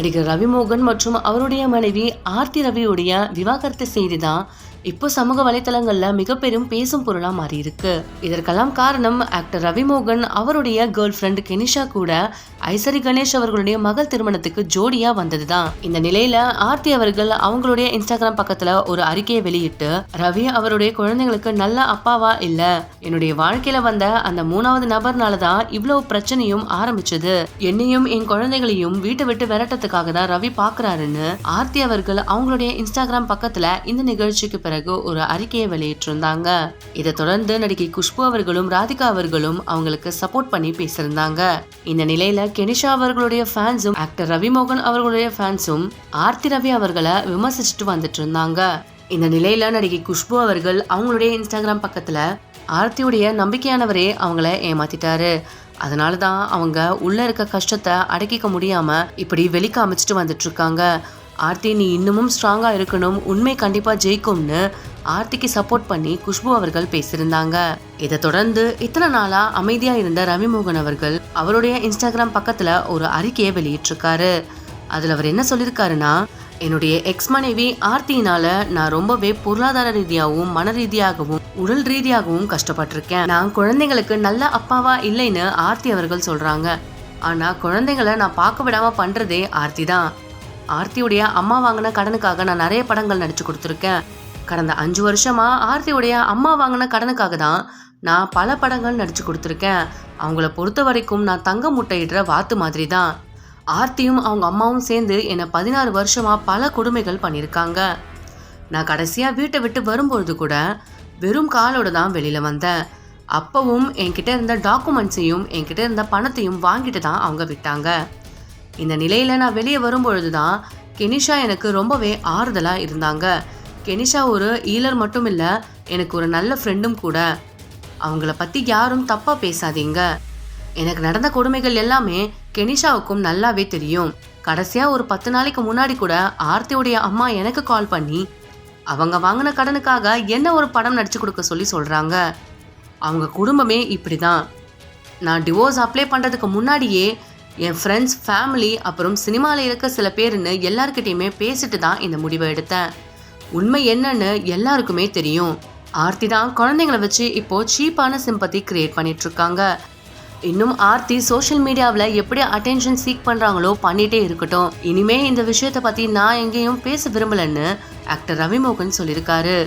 நடிகர் ரவிமோகன் மற்றும் அவருடைய மனைவி ஆர்த்தி ரவியுடைய விவாகரத்து செய்தி தான் இப்போ சமூக வலைத்தளங்கள்ல மிக பெரும் பேசும் பொருளா மாறி இருக்கு. இதற்கெல்லாம் காரணம் ஆக்டர் ரவிமோகன் அவருடைய கேர்ள் ஃபிரெண்ட் கெனிஷா கூட ஐசரி கணேஷ் அவர்களுடைய மகள் திருமணத்துக்கு ஜோடியா வந்ததுதான். இந்த நிலையில ஆர்த்தி அவர்கள் அவங்களுடைய இன்ஸ்டாகிராம் பக்கத்துல ஒரு அறிக்கையை வெளியிட்டு, ரவி அவருடைய குழந்தைங்களுக்கு நல்ல அப்பாவா இல்ல, என்னுடைய வாழ்க்கையில வந்த அந்த 3வது நபர்னாலதான் இவ்வளவு பிரச்சனையும் ஆரம்பிச்சது, என்னையும் என் குழந்தைகளையும் வீட்டை விட்டு விரட்டத்துக்காக தான் ரவி பாக்குறாருன்னு ஆர்த்தி அவர்கள் அவங்களுடைய இன்ஸ்டாகிராம் பக்கத்துல இந்த நிகழ்ச்சிக்கு பிறகு ஒரு அறிக்கையை வெளியிட்டிருந்தாங்க. இதை தொடர்ந்து நடிகை குஷ்பு அவர்களும் ராதிகா அவர்களும் அவங்களுக்கு சப்போர்ட் பண்ணி பேசியிருந்தாங்க. இந்த நிலையில கெனிஷா அவர்களுடைய ஃபேன்ஸும் ஆக்டர் ரவிமோகன் அவர்களுடைய ஃபேன்ஸும் ஆர்த்தி ரவி அவர்களை விமர்சிச்சுட்டு வந்துட்டு இருந்தாங்க. இந்த நிலையில நடிகை குஷ்பு அவர்கள் அவங்களுடைய இன்ஸ்டாகிராம் பக்கத்துல ஆர்த்தியுடைய நம்பிக்கையானவரே அவங்கள ஏமாத்திட்டாரு, அதனாலதான் அவங்க உள்ள இருக்க கஷ்டத்தை அடக்கிக்க முடியாம இப்படி வெளிக்க அமைச்சிட்டு வந்துட்டு இருக்காங்க, ஆர்த்தி நீ இன்னமும் ஸ்ட்ராங்கா இருக்கணும், உண்மை கண்டிப்பா ஜெயிக்கும்னு ஆர்த்திக்கு சப்போர்ட் பண்ணி குஷ்பு அவர்கள் பேசியிருந்தாங்க. இதை தொடர்ந்து இத்தனை நாளா அமைதியா இருந்த ரவிமோகன் அவர்கள் அவருடைய இன்ஸ்டாகிராம் பக்கத்துல ஒரு அறிக்கையை வெளியிட்டிருக்காரு. அதுல அவர் என்ன சொல்லியிருக்காருன்னா, என்னுடைய எக்ஸ் மனைவி ஆர்த்தியினால நான் ரொம்பவே பொருளாதார ரீதியாகவும் மன ரீதியாகவும் உடல் ரீதியாகவும் கஷ்டப்பட்டிருக்கேன். நான் குழந்தைங்களுக்கு நல்ல அப்பாவா இல்லைன்னு ஆர்த்தி அவர்கள் சொல்றாங்க. ஆனா குழந்தைங்களை நான் பார்க்க விடாம பண்றதே ஆர்த்தி தான். ஆர்த்தியுடைய அம்மா வாங்கின கடனுக்காக நான் நிறைய படங்கள் நடிச்சு கொடுத்துருக்கேன். கடந்த 5 வருஷமா ஆர்த்தியுடைய அம்மா வாங்கின கடனுக்காக தான் நான் பல படங்கள் நடிச்சு கொடுத்துருக்கேன். அவங்கள பொறுத்த வரைக்கும் நான் தங்க முட்டையிடுற வாத்து மாதிரி தான். ஆர்த்தியும் அவங்க அம்மாவும் சேர்ந்து என்னை 16 வருஷமா பல கொடுமைகள் பண்ணியிருக்காங்க. நான் கடைசியா வீட்டை விட்டு வரும்பொழுது கூட வெறும் காலோட தான் வெளியில வந்தேன். அப்பவும் என்கிட்ட இருந்த டாக்குமெண்ட்ஸையும் என்கிட்ட இருந்த பணத்தையும் வாங்கிட்டு தான் அவங்க விட்டாங்க. இந்த நிலையில நான் வெளியே வரும்பொழுதுதான் கெனிஷா எனக்கு ரொம்பவே ஆறுதலா இருந்தாங்க. கெனிஷா ஒரு ஈலர் மட்டும் இல்ல, எனக்கு ஒரு நல்ல ஃப்ரெண்டும் கூட. அவங்கள பத்தி யாரும் தப்பா பேசாதீங்க. எனக்கு நடந்த கொடுமைகள் எல்லாமே கெனிஷாவுக்கும் நல்லாவே தெரியும். கடைசியா ஒரு 10 நாளைக்கு முன்னாடி கூட ஆர்த்தியுடைய அம்மா எனக்கு கால் பண்ணி அவங்க வாங்கின கடனுக்காக என்ன ஒரு படம் நடிச்சு கொடுக்க சொல்றாங்க. அவங்க குடும்பமே இப்படிதான். நான் டிவோர்ஸ் அப்ளை பண்றதுக்கு முன்னாடியே என் ஃப்ரெண்ட்ஸ், ஃபேமிலி, அப்புறம் சினிமாவில் இருக்க சில பேருன்னு எல்லாருக்கிட்டையுமே பேசிட்டு தான் இந்த முடிவை எடுத்தேன். உண்மை என்னன்னு எல்லாருக்குமே தெரியும். ஆர்த்தி தான் குழந்தைங்களை வச்சு இப்போ சீப்பான சிம்பத்தி கிரியேட் பண்ணிட்டு இருக்காங்க. இன்னும் ஆர்த்தி சோஷியல் மீடியாவில் எப்படி அட்டென்ஷன் சீக் பண்றாங்களோ பண்ணிட்டே இருக்கட்டும். இனிமே இந்த விஷயத்தை பத்தி நான் எங்கேயும் பேச விரும்பலன்னு ஆக்டர் ரவிமோகன் சொல்லியிருக்காரு.